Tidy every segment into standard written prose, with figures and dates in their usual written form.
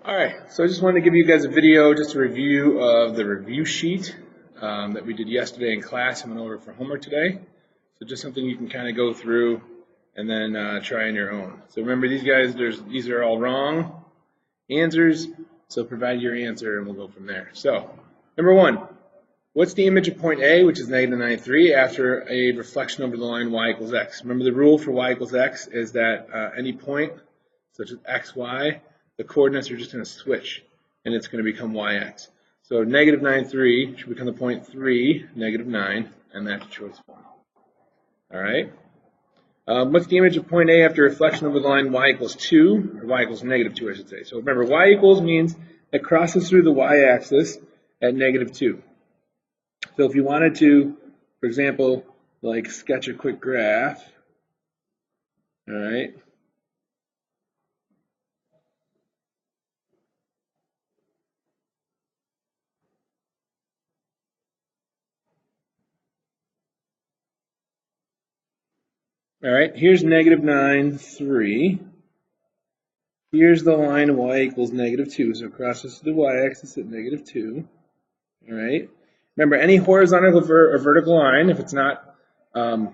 Alright, so I just wanted to give you guys a video, just a review of the review sheet that we did yesterday in class and went over for homework today. So just something you can kind of go through and then try on your own. So remember, these guys, these are all wrong answers, so provide your answer and we'll go from there. So, number one, what's the image of point A, which is negative 9.3, after a reflection over the line y equals x? Remember, the rule for y equals x is that any point, such as x, y, the coordinates are just going to switch, and it's going to become yx. So negative 9.3 should become the point 3, negative 9, and that's choice 1. All right. What's the image of point A after reflection over the line y equals 2, or y equals negative 2, I should say. So remember, y equals means it crosses through the y-axis at negative 2. So if you wanted to, for example, like sketch a quick graph, all right, here's negative 9, 3. Here's the line y equals negative 2, so it crosses the y-axis at negative 2. All right. Remember, any horizontal or vertical line, if it's not like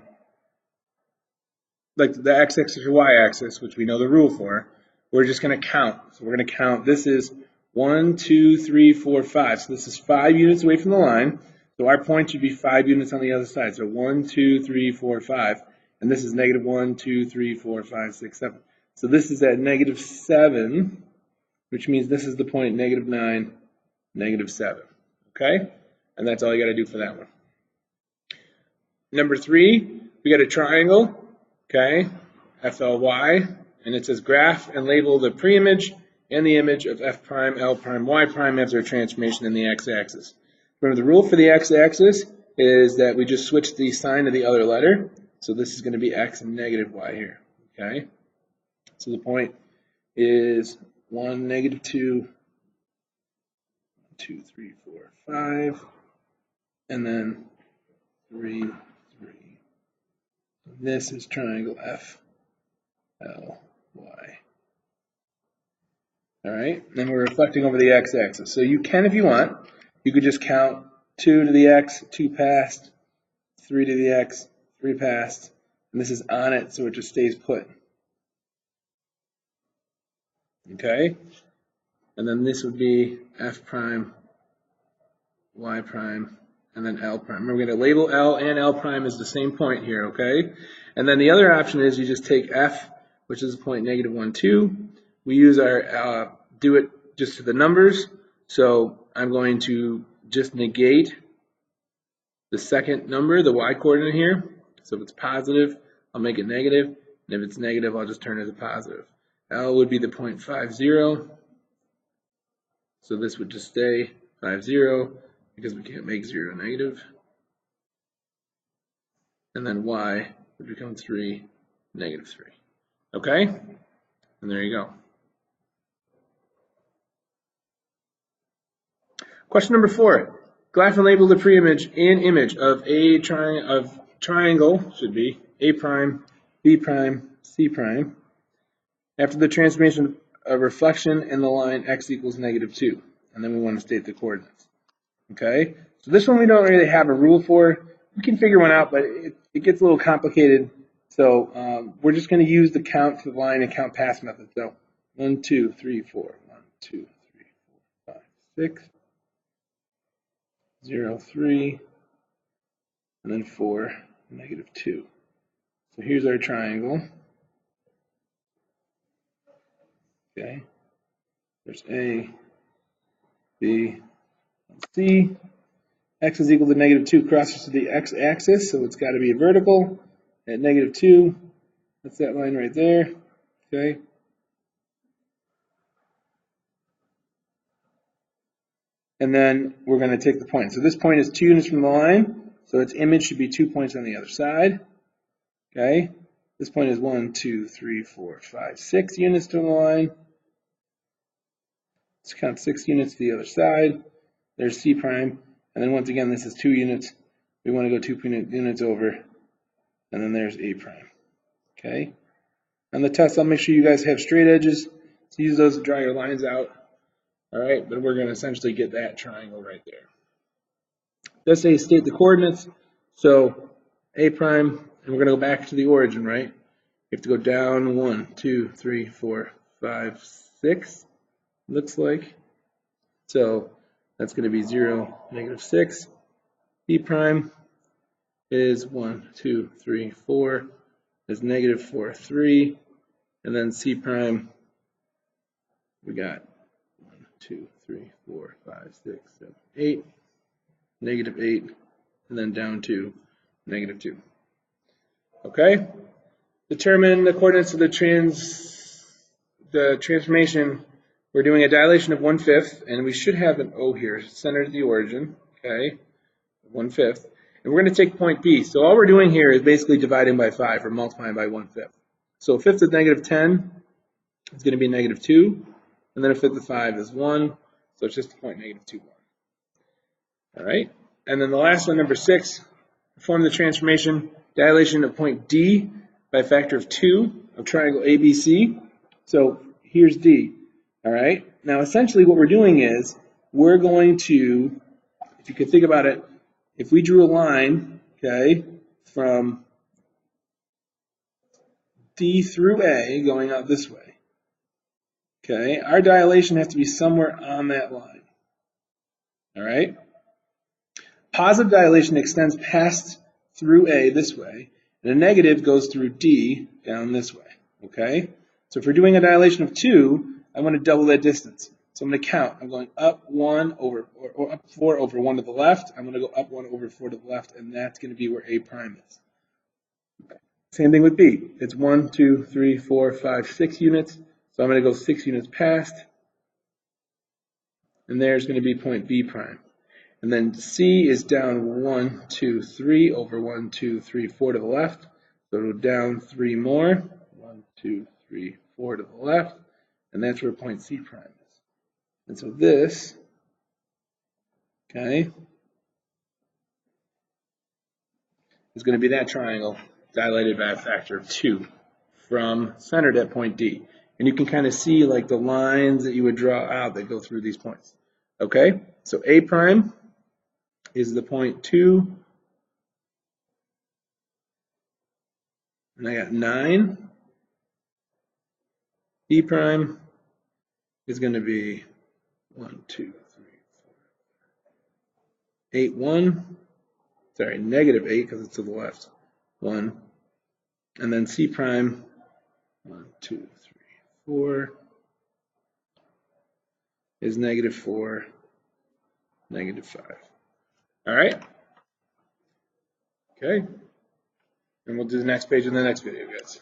the x-axis or y-axis, which we know the rule for, we're just going to count. So we're going to count. This is 1, 2, 3, 4, 5. So this is 5 units away from the line. So our point should be 5 units on the other side. So 1, 2, 3, 4, 5. And this is negative 1, 2, 3, 4, 5, 6, 7. So this is at negative 7, which means this is the point negative 9, negative 7. Okay? And that's all you got to do for that one. Number 3, we got a triangle, okay, FLY, and it says graph and label the preimage and the image of F prime, L prime, Y prime after a transformation in the x-axis. Remember, the rule for the x-axis is that we just switch the sign of the other letter. So this is going to be x and negative y here, okay? So the point is 1, negative 2, 2, 3, 4, 5, and then 3, 3. This is triangle F, L, Y. All right, then we're reflecting over the x-axis. So you can, if you want, you could just count 2 to the x, 2 past, 3 to the x, 3 past, and this is on it, so it just stays put. Okay, and then this would be F prime, Y prime, and then L prime. We're going to label L and L prime as the same point here, okay? And then the other option is you just take F, which is the point negative 1, 2. We use our, do it just to the numbers. So I'm going to just negate the second number, the y coordinate here. So if it's positive, I'll make it negative. And if it's negative, I'll just turn it to positive. L would be the point 5, 0. So this would just stay 5, 0 because we can't make 0 negative. And then y would become 3, negative 3. Okay? And there you go. Question number 4. Graph and label the preimage and image of a triangle, should be A prime, B prime, C prime, after the transformation of reflection in the line x equals negative 2. And then we want to state the coordinates. Okay? So this one we don't really have a rule for. We can figure one out, but it gets a little complicated. So we're just going to use the count to the line and count pass method. So 1, 2, 3, 4. 1, 2, 3, 4, 5, 6. 0, 3, and then 4, negative 2. So here's our triangle. Okay. There's A, B, and C. X is equal to negative 2 crosses to the x-axis, so it's got to be a vertical at negative 2. That's that line right there. Okay. And then we're going to take the point. So this point is 2 units from the line, so its image should be 2 points on the other side. Okay. This point is 1, 2, 3, 4, 5, 6 units to the line. Let's count 6 units to the other side. There's C prime. And then once again, this is 2 units. We want to go 2 units over. And then there's A prime. Okay. On the test, I'll make sure you guys have straight edges. So use those to draw your lines out. All right, but we're going to essentially get that triangle right there. Let's say state the coordinates. So A prime, and we're going to go back to the origin, right? You have to go down 1, 2, 3, 4, 5, 6, looks like. So that's going to be 0, -6. B prime is 1, 2, 3, 4, is -4, 3. And then C prime, we got 1, 2, 3, 4, 5, 6, 7, 8, -8, and then down to -2. Okay? Determine the coordinates of the transformation. We're doing a dilation of 1/5, and we should have an O here, centered at the origin. Okay? 1/5. And we're going to take point B. So all we're doing here is basically dividing by 5 or multiplying by 1/5. So a fifth of -10 is going to be -2, and then a fifth of 5 is 1. So it's just a point -2, 1. All right? And then the last one, number 6, perform the transformation, dilation of point D by a factor of 2 of triangle ABC. So here's D. All right? Now essentially what we're doing is we're going to, if you could think about it, if we drew a line, okay, from D through A going out this way, okay, our dilation has to be somewhere on that line. All right? Positive dilation extends past through A this way, and a negative goes through D down this way, okay? So if we're doing a dilation of 2, I want to double that distance. So I'm going to count. I'm going up 1 over, or up 4 over 1 to the left. I'm going to go up 1 over 4 to the left, and that's going to be where A prime is. Same thing with B. It's 1, 2, 3, 4, 5, 6 units. So I'm going to go 6 units past, and there's going to be point B prime. And then C is down 1, 2, 3 over 1, 2, 3, 4 to the left. So it'll down 3 more. 1, 2, 3, 4 to the left. And that's where point C prime is. And so this, okay, is going to be that triangle dilated by a factor of 2 from centered at point D. And you can kind of see like the lines that you would draw out that go through these points. Okay, so A prime is the point 2, and I got 9. B prime is going to be 1, 2, 3, 4, 8, 1. Sorry, -8 because it's to the left. 1. And then C prime, 1, 2, 3, 4, is -4, -5. All right? Okay. And we'll do the next page in the next video, guys.